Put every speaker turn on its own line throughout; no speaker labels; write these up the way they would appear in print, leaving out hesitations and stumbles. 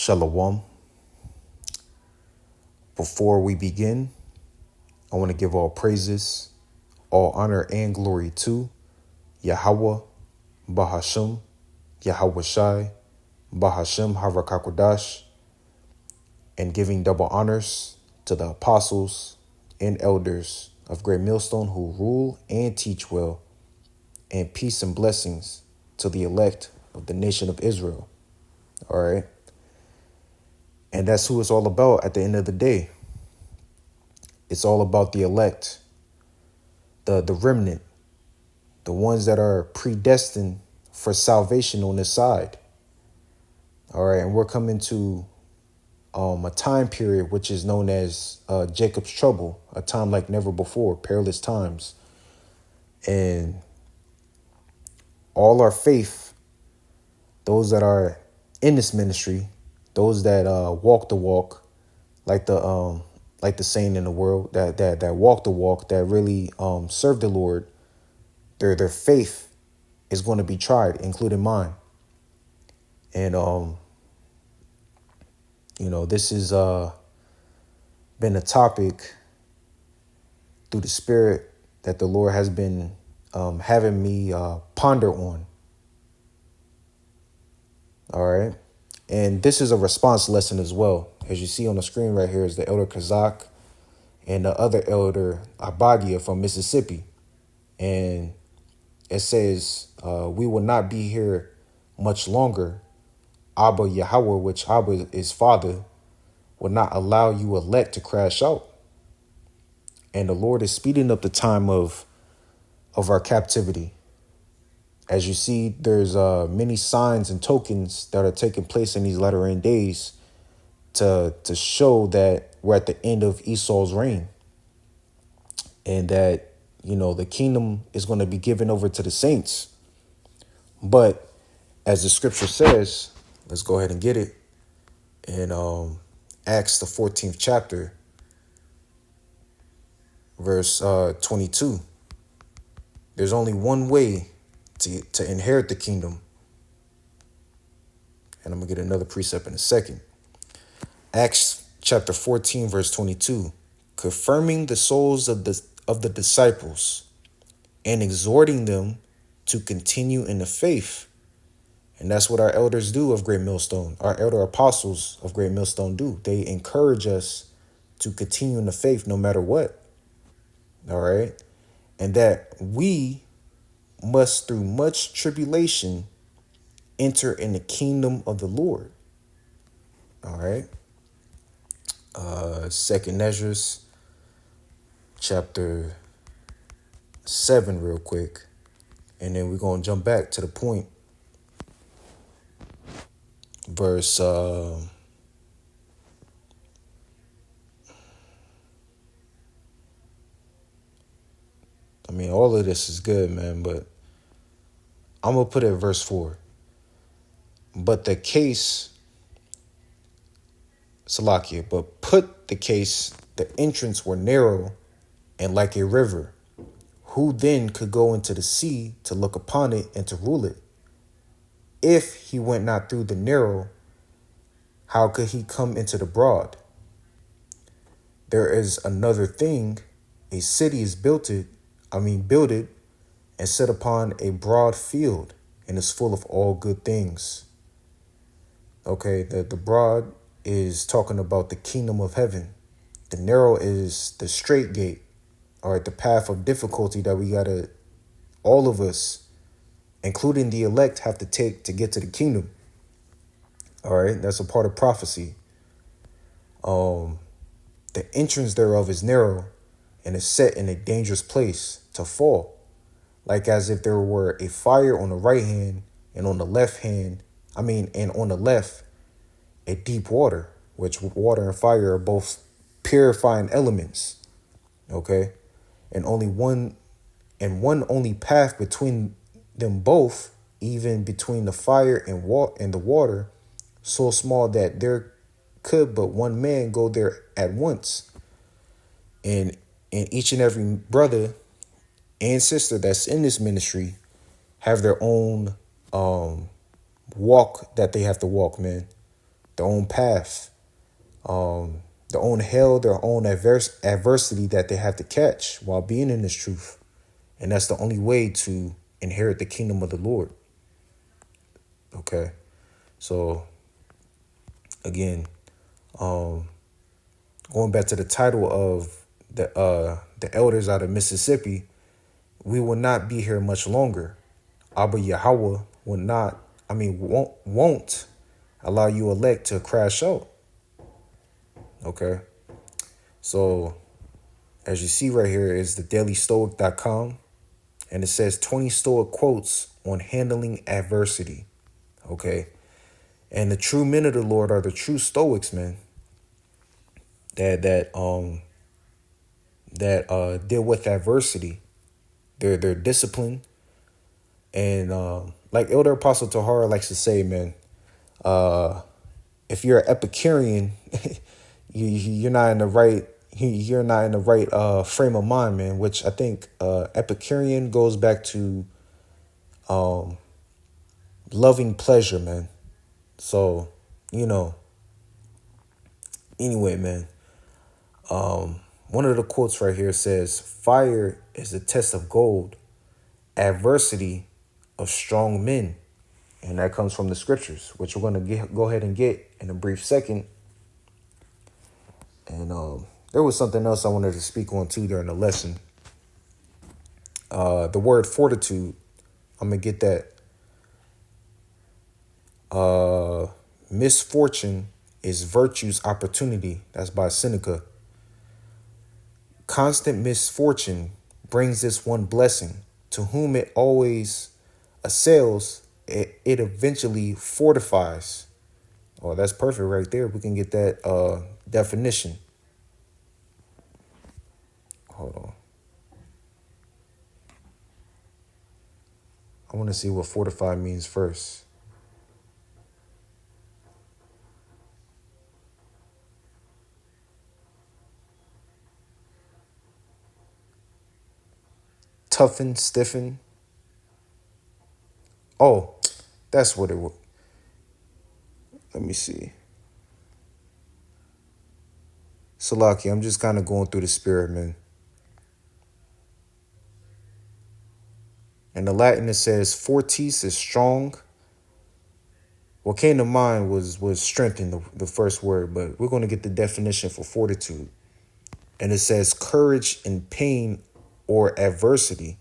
Shalom. Before we begin, I want to give all praises, all honor and glory to Yahweh, Bahasham, Yahweh Shai, Bahasham Harakakodash, and giving double honors to the apostles and elders of Great Millstone who rule and teach well, and peace and blessings to the elect of the nation of Israel. All right. And that's who it's all about at the end of the day. It's all about the elect, the remnant, the ones that are predestined for salvation on this side. All right. And we're coming to a time period which is known as Jacob's trouble, a time like never before, perilous times. And all our faith, those that are in this ministry, those that walk the walk, like the saying in the world, that walk the walk, that really serve the Lord, their faith is going to be tried, including mine. And this has been a topic through the Spirit that the Lord has been having me ponder on. All right. And this is a response lesson as well. As you see on the screen right here is the Elder Kazak and the other Elder Abadia from Mississippi. And it says, we will not be here much longer. Abba Yahweh, which Abba is Father, will not allow you elect to crash out. And the Lord is speeding up the time of our captivity. As you see, there's many signs and tokens that are taking place in these latter end days to show that we're at the end of Esau's reign. And that, the kingdom is going to be given over to the saints. But as the scripture says, let's go ahead and get it. In Acts, the 14th chapter, verse 22. There's only one way to inherit the kingdom. And I'm going to get another precept in a second. Acts chapter 14, verse 22. Confirming the souls of the disciples and exhorting them to continue in the faith. And that's what our elders do of Great Millstone. Our elder apostles of Great Millstone do. They encourage us to continue in the faith no matter what. All right. And that we must through much tribulation enter in the kingdom of the Lord. All right. Second Ezra chapter 7 real quick. And then we're going to jump back to the point. Verse all of this is good, man, but I'm going to put it at verse 4. But the case, Salakia, but put the case, the entrance were narrow and like a river. Who then could go into the sea to look upon it and to rule it? If he went not through the narrow, how could he come into the broad? There is another thing. A city is builded and set upon a broad field and is full of all good things. Okay, the broad is talking about the kingdom of heaven. The narrow is the straight gate, all right, the path of difficulty that all of us, including the elect, have to take to get to the kingdom. All right, that's a part of prophecy. The entrance thereof is narrow and is set in a dangerous place to fall, like as if there were a fire on the right hand and on the left hand, and on the left, a deep water, which water and fire are both purifying elements. Okay. And one only path between them both, even between the fire and the water, so small that there could but one man go there at once. And each and every brother and sister that's in this ministry have their own walk that they have to walk, man. their own path, their own hell, their own adversity that they have to catch while being in this truth. And that's the only way to inherit the kingdom of the Lord. Okay. So again, going back to the title of the elders out of Mississippi, we will not be here much longer. Abba Yahweh won't allow you elect to crash out. Okay. So as you see right here is the dailystoic.com, and it says 20 Stoic quotes on handling adversity. Okay. And the true men of the Lord are the true Stoics, man. That deal with adversity. They're disciplined. And like Elder Apostle Tahara likes to say, man, if you're an Epicurean, you're not in the right frame of mind, man. Which I think Epicurean goes back to loving pleasure, man. So anyway, man. One of the quotes right here says, "Fire is the test of gold, adversity of strong men." And that comes from the scriptures, which we're going to go ahead and get in a brief second. And there was something else I wanted to speak on too during the lesson. The word fortitude, I'm going to get that. Misfortune is virtue's opportunity. That's by Seneca. Constant misfortune brings this one blessing. To whom it always assails, it eventually fortifies. Oh, that's perfect right there. We can get that definition. Hold on. I want to see what fortify means first. Toughen, stiffen. Oh, that's what it was. Let me see. Salaki, I'm just kind of going through the spirit, man. In the Latin, it says fortis is strong. What came to mind was strengthen, the first word, but we're going to get the definition for fortitude. And it says courage in pain or adversity.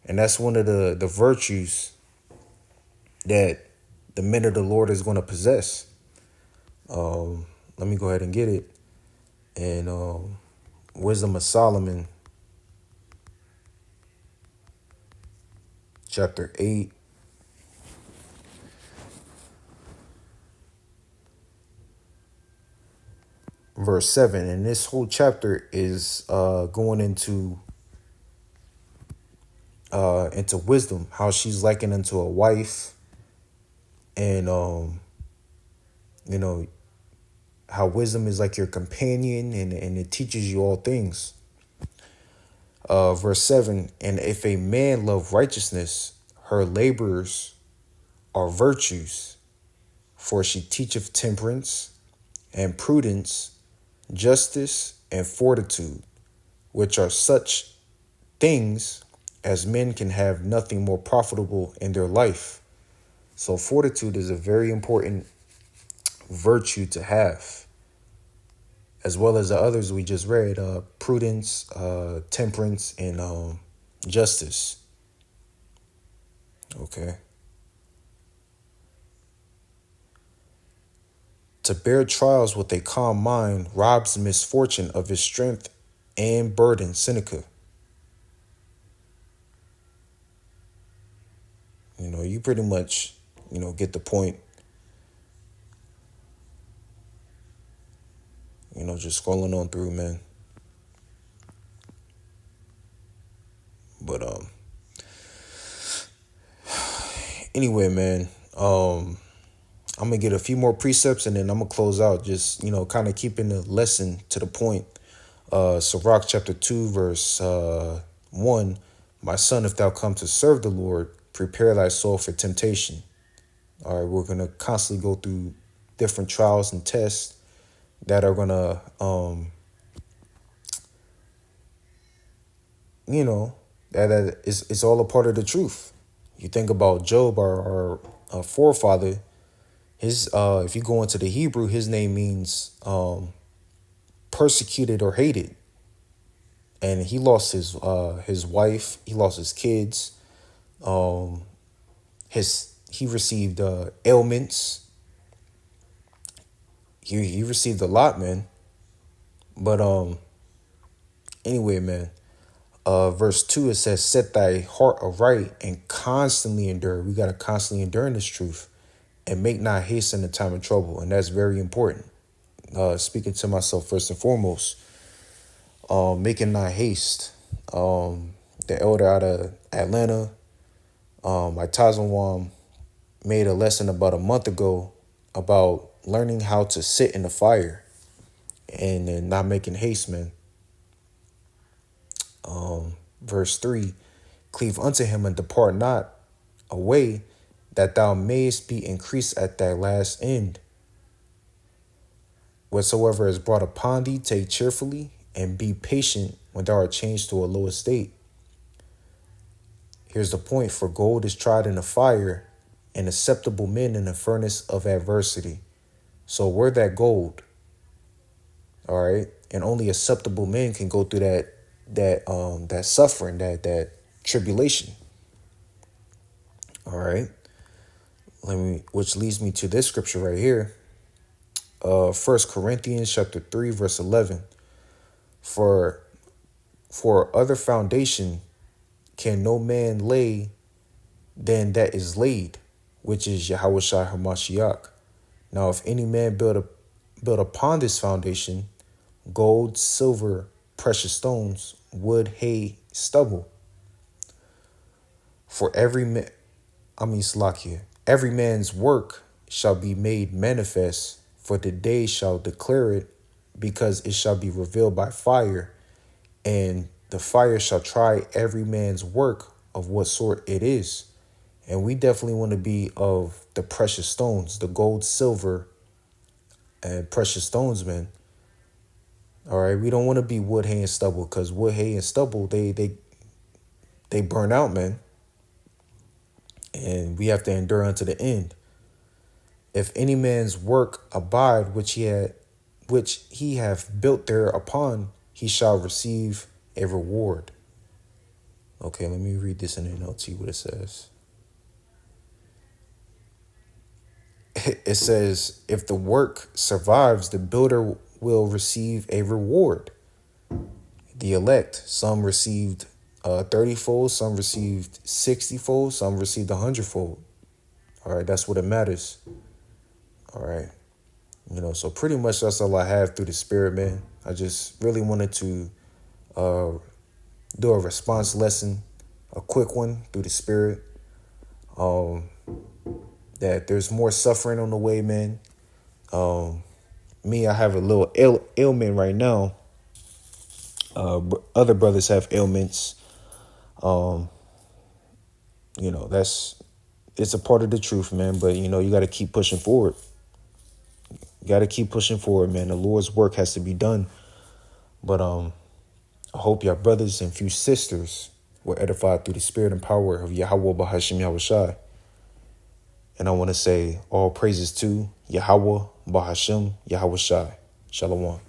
And that's one of the virtues that the men of the Lord is going to possess. Let me go ahead and get it. And Wisdom of Solomon, chapter 8. Verse 7. And this whole chapter is going into wisdom, how she's likened unto a wife, and how wisdom is like your companion, and it teaches you all things. Verse 7, and if a man love righteousness, her labors are virtues, for she teacheth temperance and prudence, justice and fortitude, which are such things as men can have nothing more profitable in their life. So fortitude is a very important virtue to have, as well as the others we just read, prudence, temperance, and justice. Okay. To bear trials with a calm mind robs misfortune of its strength and burden. Seneca. You pretty much, get the point. Just scrolling on through, man. But anyway, man, I'm gonna get a few more precepts and then I'm gonna close out. Just kind of keeping the lesson to the point. Sirach chapter 2 verse 1. My son, if thou come to serve the Lord, prepare thy soul for temptation. All right, we're gonna constantly go through different trials and tests that are gonna, that is it's all a part of the truth. You think about Job, our forefather. His if you go into the Hebrew, his name means persecuted or hated, and he lost his wife, he lost his kids, he received ailments. He received a lot, man. But anyway, man. Verse 2, it says, set thy heart aright and constantly endure. We got to constantly endure in this truth and make not haste in the time of trouble. And that's very important. Speaking to myself first and foremost, making not haste. The elder out of Atlanta, my Tazawam, made a lesson about a month ago about learning how to sit in the fire and not making haste, man. Verse 3, cleave unto him and depart not away, that thou mayest be increased at thy last end. Whatsoever is brought upon thee, take cheerfully, and be patient when thou art changed to a low estate. Here's the point, for gold is tried in the fire, and acceptable men in the furnace of adversity. So we're that gold, all right? And only acceptable men can go through that suffering, that tribulation. All right. Which leads me to this scripture right here. 1 Corinthians chapter 3, verse 11. For other foundation can no man lay than that is laid, which is Yahushua HaMashiach. Now, if any man build upon this foundation, gold, silver, precious stones, wood, hay, stubble. For every man's work shall be made manifest, for the day shall declare it, because it shall be revealed by fire, and the fire shall try every man's work of what sort it is. And we definitely want to be of the precious stones, the gold, silver, and precious stones, man. All right, we don't want to be wood, hay, and stubble, because wood, hay, and stubble, they burn out, man. And we have to endure unto the end. If any man's work abide which he have built thereupon, he shall receive a reward. Okay, let me read this in the notes, see what it says. It says, if the work survives, the builder will receive a reward. The elect, some received 30-fold, some received 60-fold, some received 100-fold. All right, that's what it matters. All right. So pretty much that's all I have through the Spirit, man. I just really wanted to do a response lesson, a quick one through the Spirit. That there's more suffering on the way, man. Me, I have a little ailment right now. Other brothers have ailments. It's a part of the truth, man. But, you got to keep pushing forward. You got to keep pushing forward, man. The Lord's work has to be done. But I hope your brothers and few sisters were edified through the Spirit and power of Yahweh Bahashim Yahushai. And I want to say all praises to Yahweh Bahashim Yahushai. Shalom.